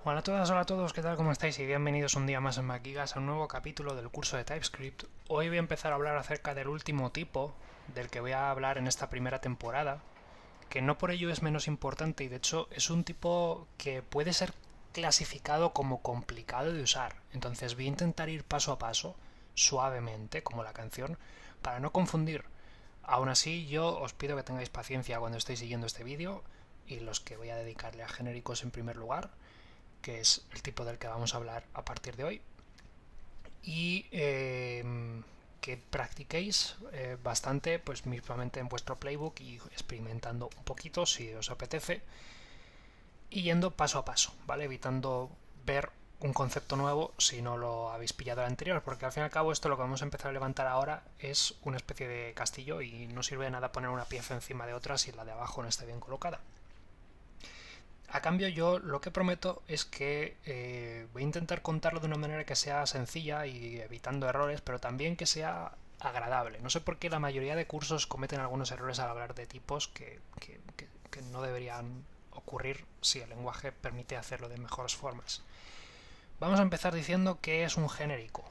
Hola a todas, hola a todos, ¿qué tal? ¿Cómo estáis? Y bienvenidos un día más en MacGigas a un nuevo capítulo del curso de TypeScript. Hoy voy a empezar a hablar acerca del último tipo del que voy a hablar en esta primera temporada, que no por ello es menos importante y de hecho es un tipo que puede ser clasificado como complicado de usar. Entonces voy a intentar ir paso a paso, suavemente, como la canción, para no confundir. Aún así, yo os pido que tengáis paciencia cuando estéis siguiendo este vídeo y los que voy a dedicarle a genéricos en primer lugar, que es el tipo del que vamos a hablar a partir de hoy, y que practiquéis bastante, pues mismamente en vuestro playbook y experimentando un poquito si os apetece, y yendo paso a paso, ¿vale? Evitando ver un concepto nuevo si no lo habéis pillado el anterior, porque al fin y al cabo esto lo que vamos a empezar a levantar ahora es una especie de castillo y no sirve de nada poner una pieza encima de otra si la de abajo no está bien colocada. A cambio yo lo que prometo es que voy a intentar contarlo de una manera que sea sencilla y evitando errores, pero también que sea agradable. No sé por qué la mayoría de cursos cometen algunos errores al hablar de tipos que no deberían ocurrir si el lenguaje permite hacerlo de mejores formas. Vamos a empezar diciendo que es un genérico.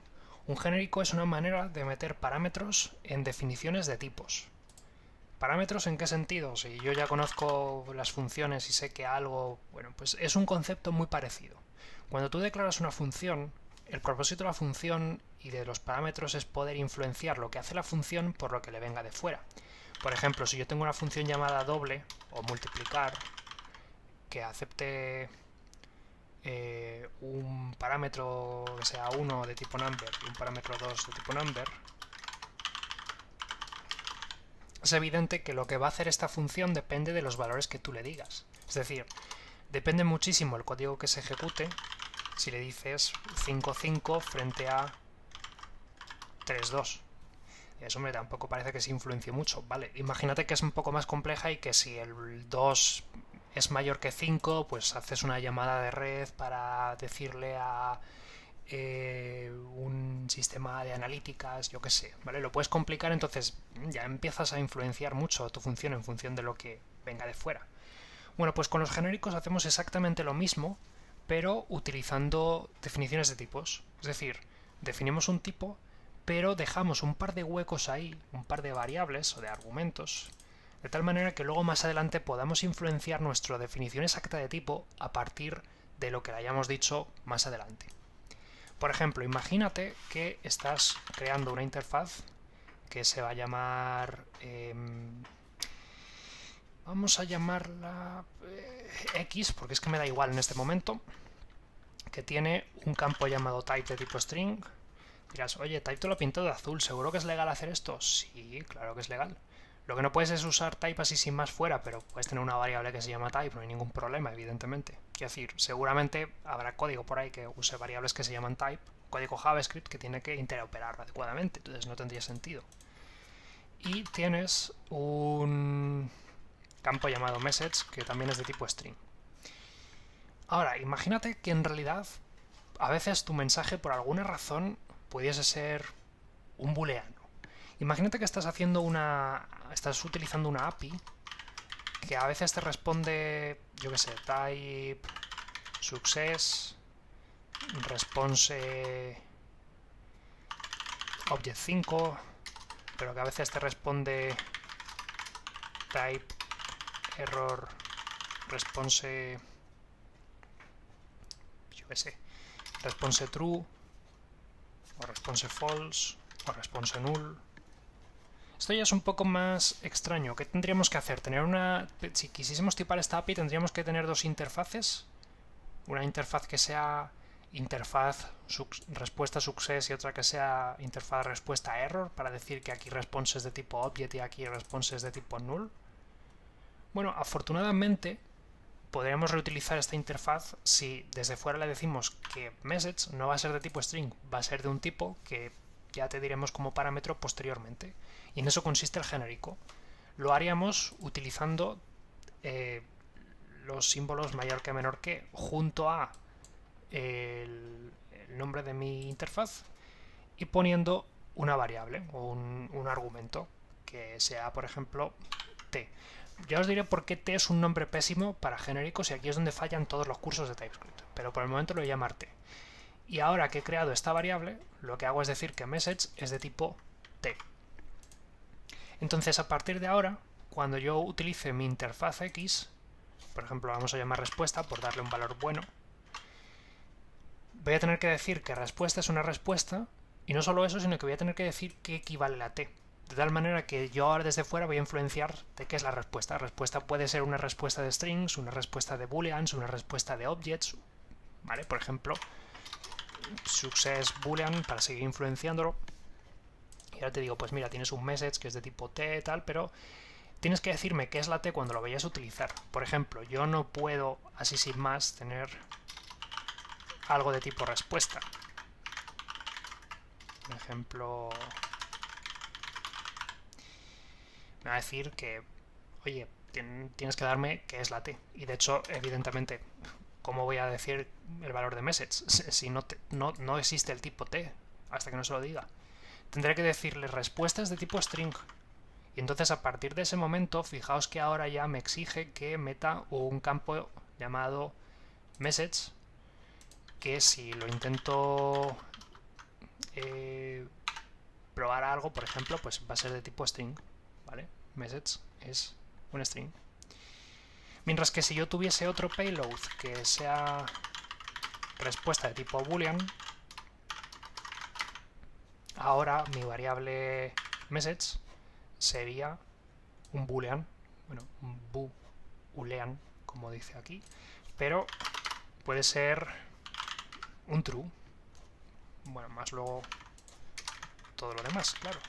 Un genérico es una manera de meter parámetros en definiciones de tipos. ¿Parámetros en qué sentido? Si yo ya conozco las funciones y sé que algo, bueno, pues es un concepto muy parecido. Cuando tú declaras una función, el propósito de la función y de los parámetros es poder influenciar lo que hace la función por lo que le venga de fuera. Por ejemplo, si yo tengo una función llamada doble o multiplicar que acepte un parámetro que sea 1 de tipo number y un parámetro 2 de tipo number, es evidente que lo que va a hacer esta función depende de los valores que tú le digas. Es decir, depende muchísimo el código que se ejecute si le dices 5,5 frente a 3,2. Eso, hombre, tampoco parece que se influencie mucho. Vale, imagínate que es un poco más compleja y que si el 2 es mayor que 5, pues haces una llamada de red para decirle a un sistema de analíticas, yo qué sé, ¿vale? Lo puedes complicar, entonces ya empiezas a influenciar mucho tu función en función de lo que venga de fuera. Bueno, pues con los genéricos hacemos exactamente lo mismo, pero utilizando definiciones de tipos. Es decir, definimos un tipo, pero dejamos un par de huecos ahí, un par de variables o de argumentos, de tal manera que luego más adelante podamos influenciar nuestra definición exacta de tipo a partir de lo que le hayamos dicho más adelante. Por ejemplo, imagínate que estás creando una interfaz que se va a llamar... vamos a llamarla X, porque es que me da igual en este momento, que tiene un campo llamado type de tipo string. Dirás, oye, type te lo pintado de azul, ¿seguro que es legal hacer esto? Sí, claro que es legal. Lo que no puedes es usar type así sin más fuera, pero puedes tener una variable que se llama type, no hay ningún problema, evidentemente. Quiero decir, seguramente habrá código por ahí que use variables que se llaman type, código JavaScript que tiene que interoperar adecuadamente, entonces no tendría sentido. Y tienes un campo llamado message que también es de tipo string. Ahora, imagínate que en realidad a veces tu mensaje por alguna razón pudiese ser un booleano. Imagínate que estás utilizando una API que a veces te responde, yo qué sé, type, success, response, object 5, pero que a veces te responde type, error, response, yo qué sé, response true, o response false, o response null. Esto ya es un poco más extraño. ¿Qué tendríamos que hacer? Si quisiésemos tipar esta API, tendríamos que tener dos interfaces. Una interfaz que sea interfaz respuesta success y otra que sea interfaz respuesta error, para decir que aquí response es de tipo object y aquí response es de tipo null. Bueno, afortunadamente podríamos reutilizar esta interfaz si desde fuera le decimos que message no va a ser de tipo string, va a ser de un tipo que ya te diremos como parámetro posteriormente. Y en eso consiste el genérico. Lo haríamos utilizando los símbolos mayor que menor que junto a el nombre de mi interfaz y poniendo una variable o un argumento que sea, por ejemplo, t. Ya os diré por qué T es un nombre pésimo para genéricos y aquí es donde fallan todos los cursos de TypeScript, pero por el momento lo voy a llamar T. Y ahora que he creado esta variable, lo que hago es decir que message es de tipo T. Entonces, a partir de ahora, cuando yo utilice mi interfaz X, por ejemplo, vamos a llamar respuesta por darle un valor bueno, voy a tener que decir que respuesta es una respuesta, y no solo eso, sino que voy a tener que decir qué equivale a T. De tal manera que yo ahora desde fuera voy a influenciar de qué es la respuesta. La respuesta puede ser una respuesta de strings, una respuesta de booleans, una respuesta de objects, ¿vale? Por ejemplo, success boolean para seguir influenciándolo. Y ahora te digo, pues mira, tienes un message que es de tipo T, tal, pero tienes que decirme qué es la T cuando lo vayas a utilizar. Por ejemplo, yo no puedo, así sin más, tener algo de tipo respuesta. Por ejemplo, me va a decir que, oye, tienes que darme qué es la T. Y de hecho, evidentemente, ¿cómo voy a decir el valor de message si no existe el tipo T hasta que no se lo diga? Tendré que decirle respuestas de tipo string. Y entonces a partir de ese momento, fijaos que ahora ya me exige que meta un campo llamado message, que si lo intento probar algo, por ejemplo, pues va a ser de tipo string, ¿vale? Message es un string. Mientras que si yo tuviese otro payload que sea respuesta de tipo boolean, ahora mi variable message sería un boolean, bueno, un boolean, como dice aquí, pero puede ser un true, bueno, más luego todo lo demás, claro.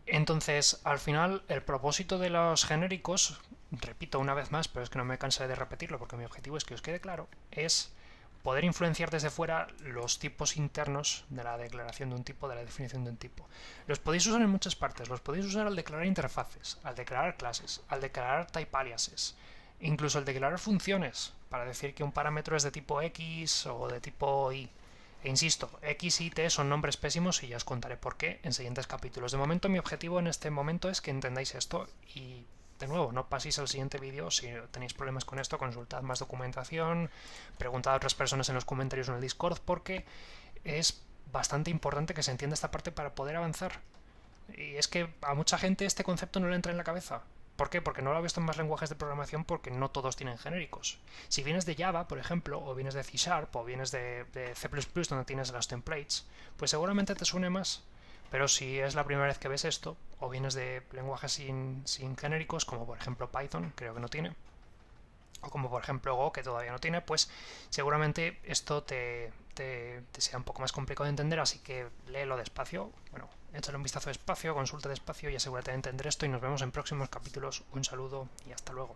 Entonces, al final, el propósito de los genéricos, repito una vez más, pero es que no me cansaré de repetirlo porque mi objetivo es que os quede claro, es poder influenciar desde fuera los tipos internos de la declaración de un tipo, de la definición de un tipo. Los podéis usar en muchas partes. Los podéis usar al declarar interfaces, al declarar clases, al declarar type aliases, incluso al declarar funciones, para decir que un parámetro es de tipo X o de tipo Y. E insisto, X y T son nombres pésimos y ya os contaré por qué en siguientes capítulos. De momento, mi objetivo en este momento es que entendáis esto y, de nuevo, no paséis al siguiente vídeo. Si tenéis problemas con esto, consultad más documentación, preguntad a otras personas en los comentarios en el Discord, porque es bastante importante que se entienda esta parte para poder avanzar. Y es que a mucha gente este concepto no le entra en la cabeza. ¿Por qué? Porque no lo ha visto en más lenguajes de programación, porque no todos tienen genéricos. Si vienes de Java, por ejemplo, o vienes de C Sharp, o vienes de C++, donde tienes los templates, pues seguramente te suene más. Pero si es la primera vez que ves esto, o vienes de lenguajes sin genéricos, como por ejemplo Python, creo que no tiene, o como por ejemplo Go, que todavía no tiene, pues seguramente esto te sea un poco más complicado de entender, así que léelo despacio, bueno, échale un vistazo despacio, consulta despacio y asegúrate de entender esto y nos vemos en próximos capítulos. Un saludo y hasta luego.